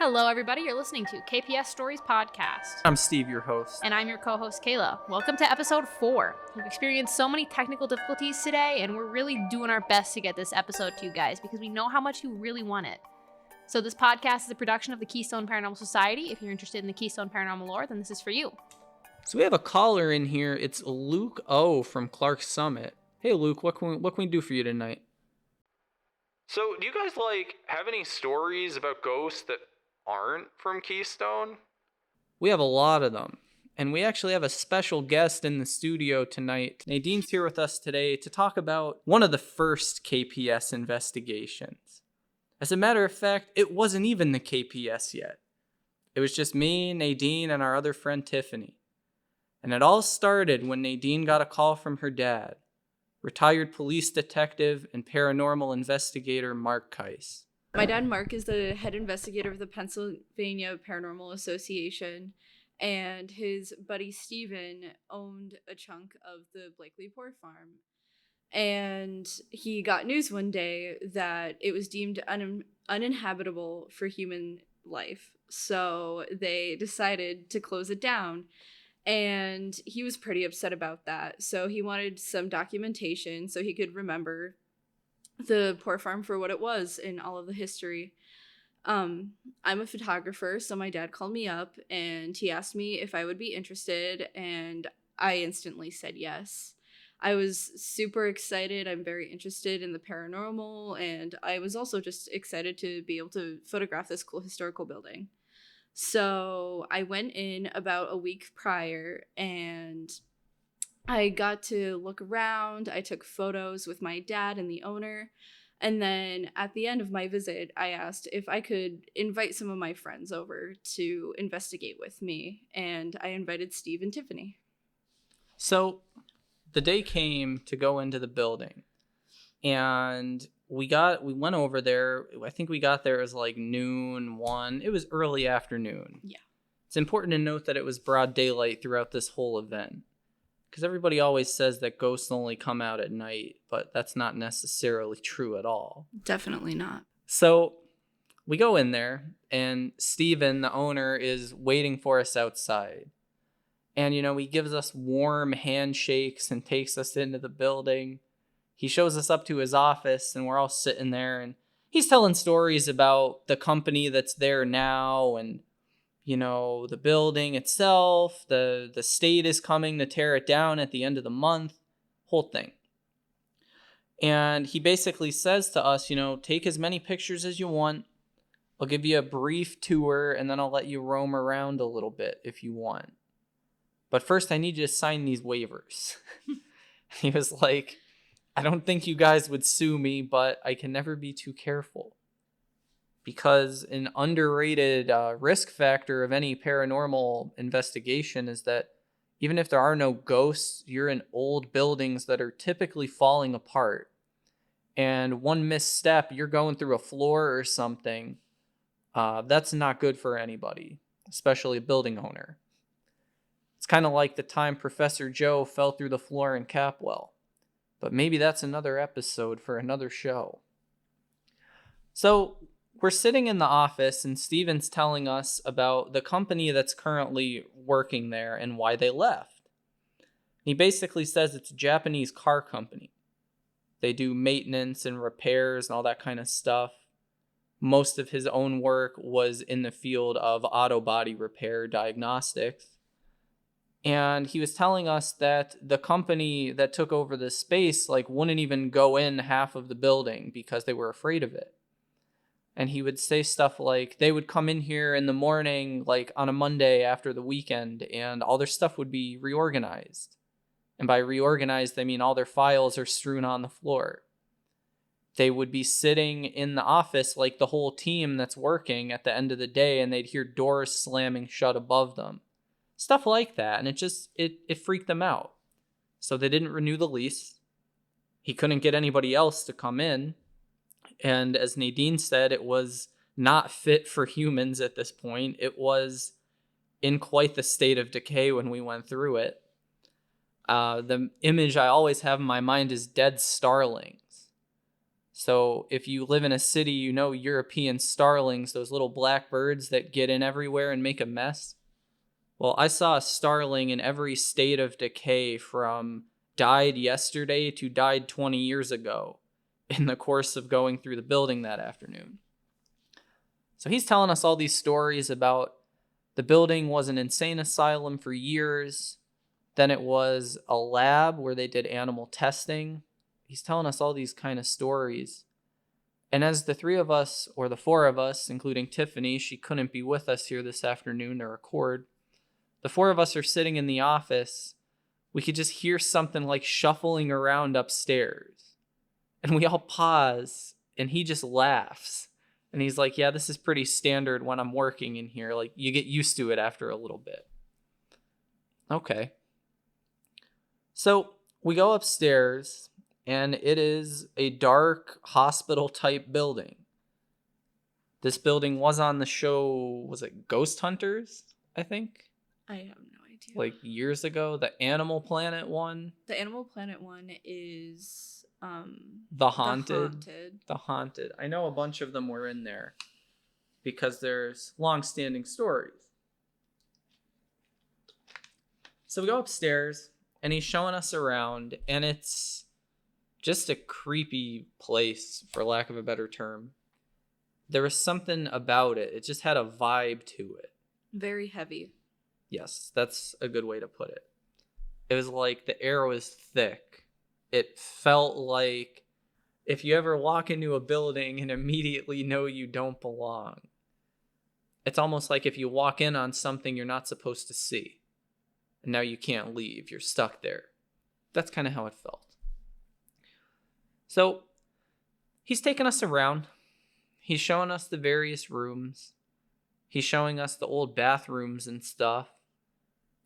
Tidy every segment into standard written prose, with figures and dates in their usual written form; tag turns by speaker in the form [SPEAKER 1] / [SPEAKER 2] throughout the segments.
[SPEAKER 1] Hello, everybody. You're listening to KPS Stories podcast.
[SPEAKER 2] I'm Steve, your host.
[SPEAKER 1] And I'm your co-host, Kayla. Welcome to episode 4. We've experienced so many technical difficulties today, and we're really doing our best to get this episode to you guys because we know how much you really want it. So this podcast is a production of the Keystone Paranormal Society. If you're interested in the Keystone Paranormal lore, then this is for you.
[SPEAKER 2] So we have a caller in here. It's Luke O from Clark Summit. Hey, Luke, what can we do for you tonight? So, do you guys have any stories about ghosts that aren't from Keystone? We have a lot of them. And we actually have a special guest in the studio tonight. Nadine's here with us today to talk about one of the first KPS investigations. As a matter of fact, it wasn't even the KPS yet. It was just me, Nadine, and our other friend Tiffany. And it all started when Nadine got a call from her dad, retired police detective and paranormal investigator Mark Keiss.
[SPEAKER 3] My dad, Mark, is the head investigator of the Pennsylvania Paranormal Association, and his buddy Steven owned a chunk of the Blakely Poor Farm. And he got news one day that it was deemed uninhabitable for human life. So they decided to close it down. And he was pretty upset about that. So he wanted some documentation so he could remember the poor farm for what it was in all of the history. I'm a photographer, so my dad called me up and he asked me if I would be interested, and I instantly said yes. I was super excited. I'm very interested in the paranormal, and I was also just excited to be able to photograph this cool historical building. So I went in about a week prior and I got to look around. I took photos with my dad and the owner. And then at the end of my visit, I asked if I could invite some of my friends over to investigate with me. And I invited Steve and Tiffany.
[SPEAKER 2] So the day came to go into the building. And we went over there. I think we got there as noon, 1. It was early afternoon.
[SPEAKER 3] Yeah.
[SPEAKER 2] It's important to note that it was broad daylight throughout this whole event. Because everybody always says that ghosts only come out at night, but that's not necessarily true at all.
[SPEAKER 3] Definitely not.
[SPEAKER 2] So we go in there, and Steven, the owner, is waiting for us outside. And, he gives us warm handshakes and takes us into the building. He shows us up to his office, and we're all sitting there, and he's telling stories about the company that's there now, and the building itself, the state is coming to tear it down at the end of the month, whole thing. And he basically says to us, take as many pictures as you want. I'll give you a brief tour, and then I'll let you roam around a little bit if you want. But first, I need you to sign these waivers. He was like, I don't think you guys would sue me, but I can never be too careful. Because an underrated risk factor of any paranormal investigation is that even if there are no ghosts, you're in old buildings that are typically falling apart. And one misstep, you're going through a floor or something. That's not good for anybody, especially a building owner. It's kind of like the time Professor Joe fell through the floor in Capwell. But maybe that's another episode for another show. So we're sitting in the office, and Steven's telling us about the company that's currently working there and why they left. He basically says it's a Japanese car company. They do maintenance and repairs and all that kind of stuff. Most of his own work was in the field of auto body repair diagnostics. And he was telling us that the company that took over the space wouldn't even go in half of the building because they were afraid of it. And he would say stuff like they would come in here in the morning, on a Monday after the weekend, and all their stuff would be reorganized. And by reorganized, they mean all their files are strewn on the floor. They would be sitting in the office like the whole team that's working at the end of the day, and they'd hear doors slamming shut above them. Stuff like that, and it freaked them out. So they didn't renew the lease. He couldn't get anybody else to come in. And as Nadine said, it was not fit for humans at this point. It was in quite the state of decay when we went through it. The image I always have in my mind is dead starlings. So if you live in a city, you know European starlings, those little black birds that get in everywhere and make a mess. Well, I saw a starling in every state of decay, from died yesterday to died 20 years ago, in the course of going through the building that afternoon. So he's telling us all these stories about the building was an insane asylum for years. Then it was a lab where they did animal testing. He's telling us all these kind of stories. And as the three of us, or the four of us, including Tiffany, she couldn't be with us here this afternoon to record. The four of us are sitting in the office. We could just hear something like shuffling around upstairs. And we all pause, and he just laughs. And he's like, yeah, this is pretty standard when I'm working in here. Like, you get used to it after a little bit. Okay. So we go upstairs, and it is a dark hospital-type building. This building was on the show, was it Ghost Hunters, I think?
[SPEAKER 3] I have no idea.
[SPEAKER 2] Like years ago, the Animal Planet one.
[SPEAKER 3] The Animal Planet one is
[SPEAKER 2] The Haunted. The Haunted. I know a bunch of them were in there because there's long-standing stories. So we go upstairs, and he's showing us around, and it's just a creepy place, for lack of a better term. There was something about it. It just had a vibe to it.
[SPEAKER 3] Very heavy.
[SPEAKER 2] Yes, that's a good way to put it. It was like the air was thick. It felt like if you ever walk into a building and immediately know you don't belong. It's almost like if you walk in on something you're not supposed to see. And now you can't leave. You're stuck there. That's kind of how it felt. So he's taking us around. He's showing us the various rooms. He's showing us the old bathrooms and stuff.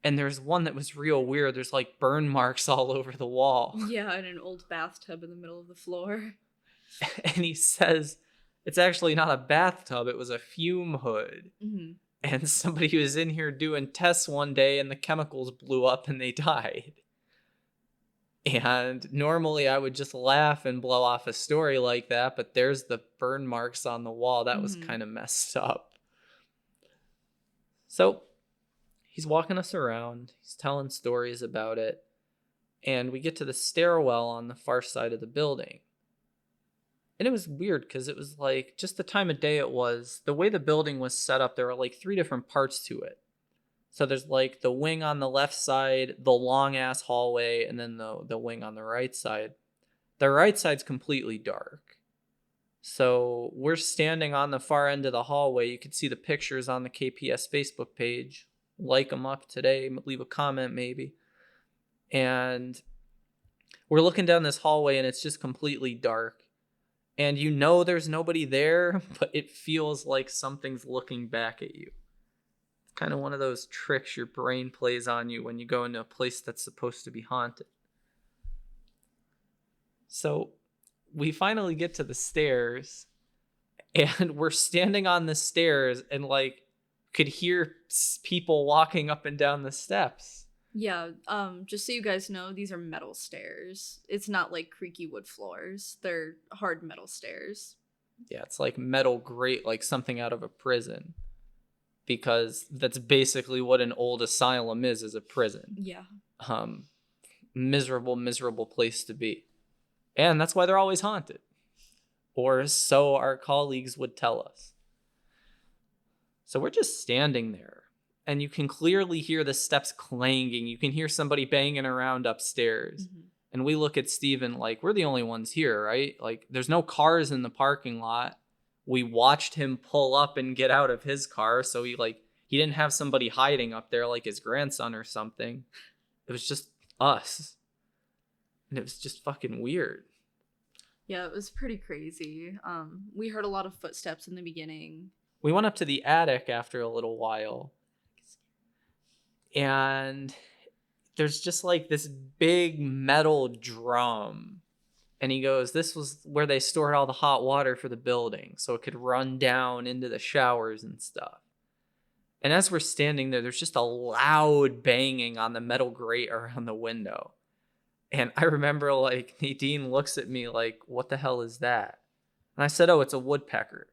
[SPEAKER 2] And there's one that was real weird. There's like burn marks all over the wall.
[SPEAKER 3] Yeah, and an old bathtub in the middle of the floor.
[SPEAKER 2] And he says it's actually not a bathtub. It was a fume hood.
[SPEAKER 3] Mm-hmm.
[SPEAKER 2] And somebody was in here doing tests one day and the chemicals blew up and they died. And normally I would just laugh and blow off a story like that, but there's the burn marks on the wall. That was kind of messed up. So he's walking us around. He's telling stories about it. And we get to the stairwell on the far side of the building. And it was weird because it was like just the time of day it was. The way the building was set up, there were like 3 different parts to it. So there's like the wing on the left side, the long ass hallway, and then the wing on the right side. The right side's completely dark. So we're standing on the far end of the hallway. You can see the pictures on the KPS Facebook page. Like them up today, leave a comment maybe. And we're looking down this hallway and it's just completely dark. And you know there's nobody there, but it feels like something's looking back at you. It's kind of one of those tricks your brain plays on you when you go into a place that's supposed to be haunted. So we finally get to the stairs and we're standing on the stairs and like could hear people walking up and down the steps.
[SPEAKER 3] Yeah, just so you guys know, these are metal stairs. It's not like creaky wood floors. They're hard metal stairs.
[SPEAKER 2] Yeah, it's like metal grate, like something out of a prison. Because that's basically what an old asylum is a prison.
[SPEAKER 3] Yeah.
[SPEAKER 2] Miserable place to be. And that's why they're always haunted. Or so our colleagues would tell us. So we're just standing there, and you can clearly hear the steps clanging. You can hear somebody banging around upstairs. Mm-hmm. And we look at Steven like, we're the only ones here, right? Like, there's no cars in the parking lot. We watched him pull up and get out of his car, so he didn't have somebody hiding up there like his grandson or something. It was just us. And it was just fucking weird.
[SPEAKER 3] Yeah, it was pretty crazy. We heard a lot of footsteps in the beginning.
[SPEAKER 2] We went up to the attic after a little while. And there's just like this big metal drum. And he goes, this was where they stored all the hot water for the building, so it could run down into the showers and stuff. And as we're standing there, there's just a loud banging on the metal grate around the window. And I remember like Nadine looks at me like, what the hell is that? And I said, oh, it's a woodpecker.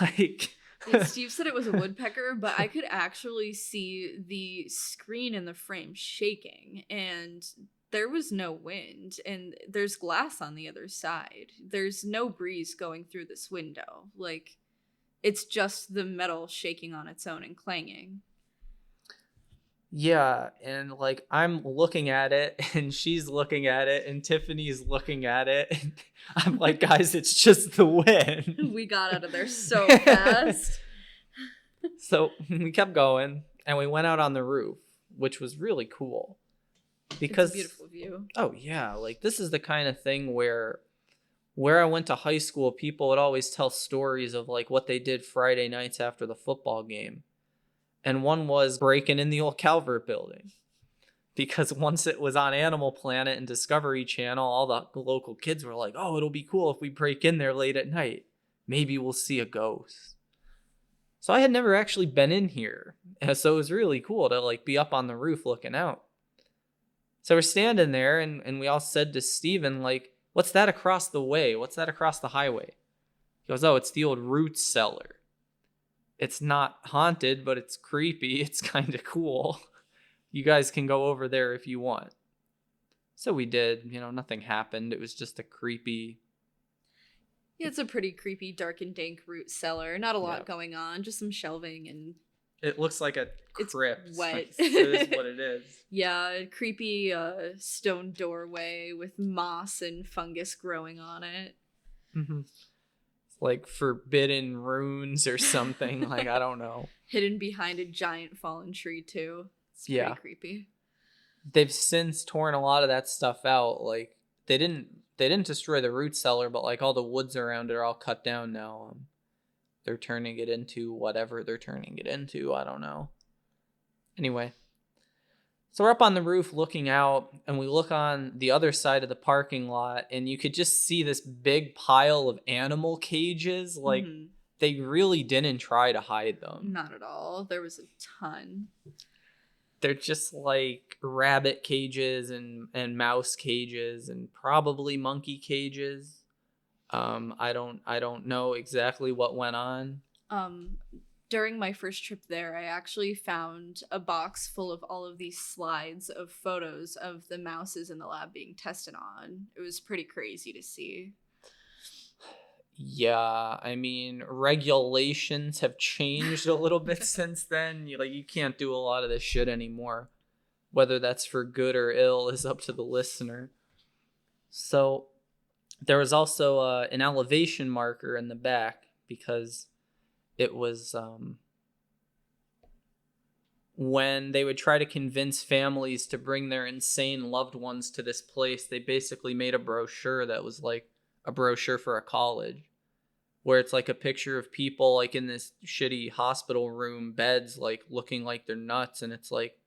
[SPEAKER 2] Like,
[SPEAKER 3] Yeah, Steve said it was a woodpecker, but I could actually see the screen in the frame shaking, and there was no wind, and there's glass on the other side. There's no breeze going through this window. Like, it's just the metal shaking on its own and clanging.
[SPEAKER 2] yeah, and like I'm looking at it and she's looking at it and Tiffany's looking at it and I'm like, guys, it's just the wind.
[SPEAKER 3] We got out of there so fast.
[SPEAKER 2] So we kept going and we went out on the roof, which was really cool. Because
[SPEAKER 3] it's a beautiful view.
[SPEAKER 2] Oh yeah, like this is the kind of thing where I went to high school, people would always tell stories of like what they did Friday nights after the football game. And one was breaking in the old Calvert building. Because once it was on Animal Planet and Discovery Channel, all the local kids were like, oh, it'll be cool if we break in there late at night. Maybe we'll see a ghost. So I had never actually been in here. And so it was really cool to like be up on the roof looking out. So we're standing there and we all said to Steven, like, what's that across the way? What's that across the highway? He goes, oh, it's the old root cellar. It's not haunted, but it's creepy. It's kind of cool. You guys can go over there if you want. So we did. Nothing happened. It was just a creepy...
[SPEAKER 3] Yeah, it's a pretty creepy, dark and dank root cellar. Not a lot going on. Just some shelving and...
[SPEAKER 2] It looks like a crypt.
[SPEAKER 3] It's wet.
[SPEAKER 2] It is what it is.
[SPEAKER 3] Yeah, a creepy stone doorway with moss and fungus growing on it.
[SPEAKER 2] Mm-hmm. Like forbidden runes or something. Like, I don't know.
[SPEAKER 3] Hidden behind a giant fallen tree too. It's pretty creepy.
[SPEAKER 2] They've since torn a lot of that stuff out. Like they didn't destroy the root cellar, but like all the woods around it are all cut down now. They're turning it into whatever they're turning it into. I don't know. Anyway. So we're up on the roof looking out, and we look on the other side of the parking lot, and you could just see this big pile of animal cages. Like, they really didn't try to hide them.
[SPEAKER 3] Not at all. There was a ton.
[SPEAKER 2] They're just like rabbit cages and mouse cages and probably monkey cages. I don't know exactly what went on.
[SPEAKER 3] During my first trip there, I actually found a box full of all of these slides of photos of the mouses in the lab being tested on. It was pretty crazy to see.
[SPEAKER 2] Yeah, I mean, regulations have changed a little bit since then. You can't do a lot of this shit anymore. Whether that's for good or ill is up to the listener. So there was also an elevation marker in the back because it was when they would try to convince families to bring their insane loved ones to this place, they basically made a brochure that was like a brochure for a college, where it's like a picture of people like in this shitty hospital room beds, like looking like they're nuts, and it's like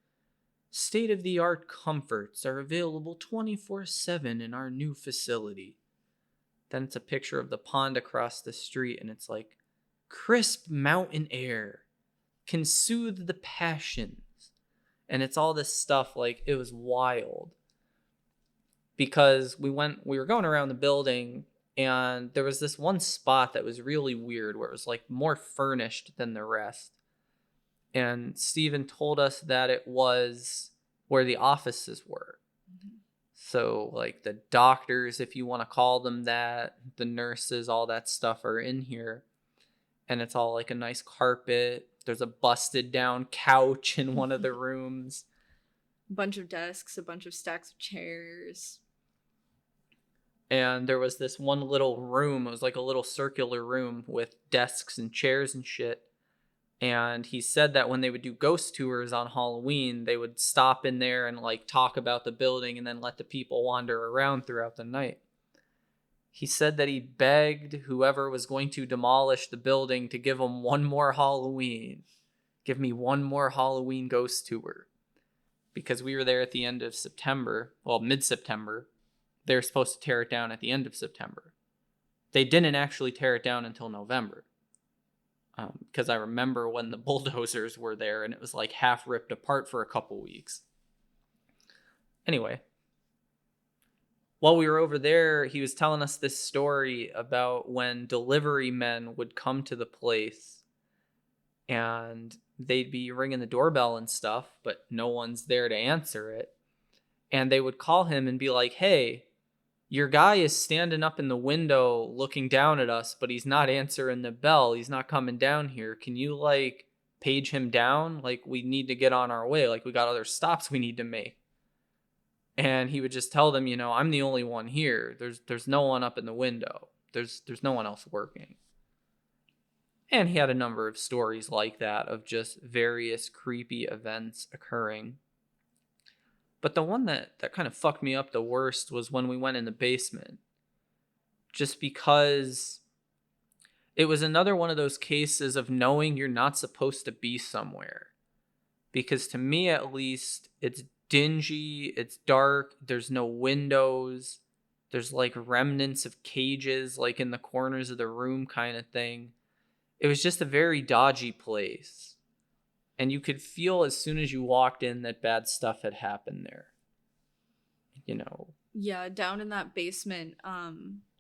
[SPEAKER 2] state-of-the-art comforts are available 24/7 in our new facility. Then it's a picture of the pond across the street, and it's like crisp mountain air can soothe the passions. And it's all this stuff. Like, it was wild. Because we were going around the building, and there was this one spot that was really weird where it was like more furnished than the rest. And Steven told us that it was where the offices were. So like the doctors, if you want to call them that, the nurses, all that stuff are in here. And it's all like a nice carpet. There's a busted down couch in one of the rooms.
[SPEAKER 3] A bunch of desks, a bunch of stacks of chairs.
[SPEAKER 2] And there was this one little room. It was like a little circular room with desks and chairs and shit. And he said that when they would do ghost tours on Halloween, they would stop in there and like talk about the building and then let the people wander around throughout the night. He said that he begged whoever was going to demolish the building to give him one more Halloween. Give me one more Halloween ghost tour. Because we were there at the end of September. Well, mid-September. They were supposed to tear it down at the end of September. They didn't actually tear it down until November. Because I remember when the bulldozers were there and it was like half ripped apart for a couple weeks. Anyway. while we were over there, he was telling us this story about when delivery men would come to the place and they'd be ringing the doorbell and stuff, but no one's there to answer it. And they would call him and be like, hey, your guy is standing up in the window looking down at us, but he's not answering the bell. He's not coming down here. Can you like page him down? Like, we need to get on our way. Like, we got other stops we need to make. And he would just tell them, you know, I'm the only one here. There's no one up in the window. There's no one else working. And he had a number of stories like that of just various creepy events occurring. But the one that kind of fucked me up the worst was when we went in the basement. Just because it was another one of those cases of knowing you're not supposed to be somewhere. Because to me, at least, it's dingy, it's dark, there's no windows, there's like remnants of cages like in the corners of the room kind of thing. It was just a very dodgy place. And you could feel as soon as you walked in that bad stuff had happened there. You know.
[SPEAKER 3] Yeah, down in that basement,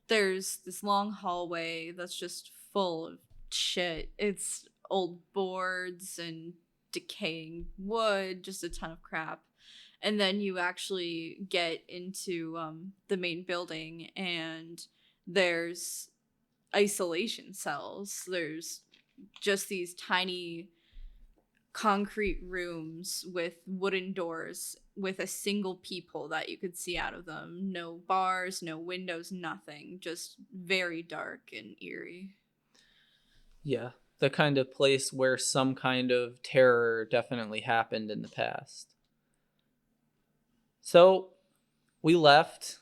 [SPEAKER 3] there's this long hallway that's just full of shit. It's old boards and decaying wood, just a ton of crap. And then you actually get into the main building, and there's isolation cells. There's just these tiny concrete rooms with wooden doors with a single peephole that you could see out of them. No bars, no windows, nothing. Just very dark and eerie.
[SPEAKER 2] Yeah, the kind of place where some kind of terror definitely happened in the past. So we left,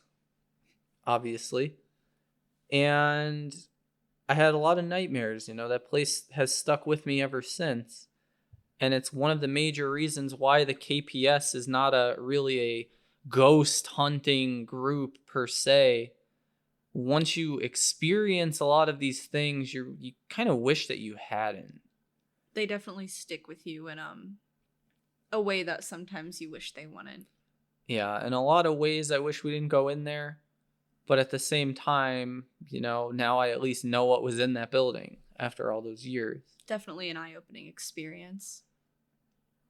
[SPEAKER 2] obviously, and I had a lot of nightmares. You know, that place has stuck with me ever since. And it's one of the major reasons why the KPS is not really a ghost hunting group per se. Once you experience a lot of these things, you kind of wish that you hadn't.
[SPEAKER 3] They definitely stick with you in a way that sometimes you wish they wouldn't.
[SPEAKER 2] Yeah, in a lot of ways, I wish we didn't go in there. But at the same time, you know, now I at least know what was in that building after all those years.
[SPEAKER 3] Definitely an eye-opening experience.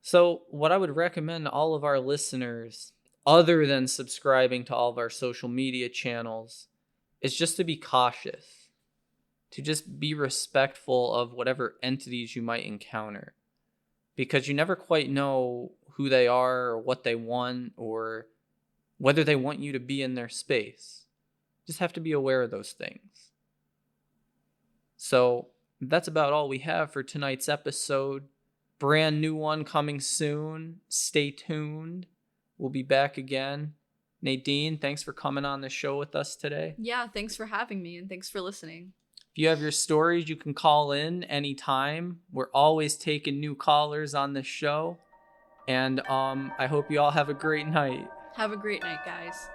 [SPEAKER 2] So what I would recommend to all of our listeners, other than subscribing to all of our social media channels, is just to be cautious. To just be respectful of whatever entities you might encounter. Because you never quite know who they are or what they want or whether they want you to be in their space. Just have to be aware of those things. So that's about all we have for tonight's episode. Brand new one coming soon. Stay tuned. We'll be back again. Nadine, thanks for coming on the show with us today.
[SPEAKER 3] Yeah, thanks for having me, and thanks for listening.
[SPEAKER 2] If you have your stories, you can call in anytime. We're always taking new callers on this show. And I hope you all have a great night.
[SPEAKER 3] Have a great night, guys.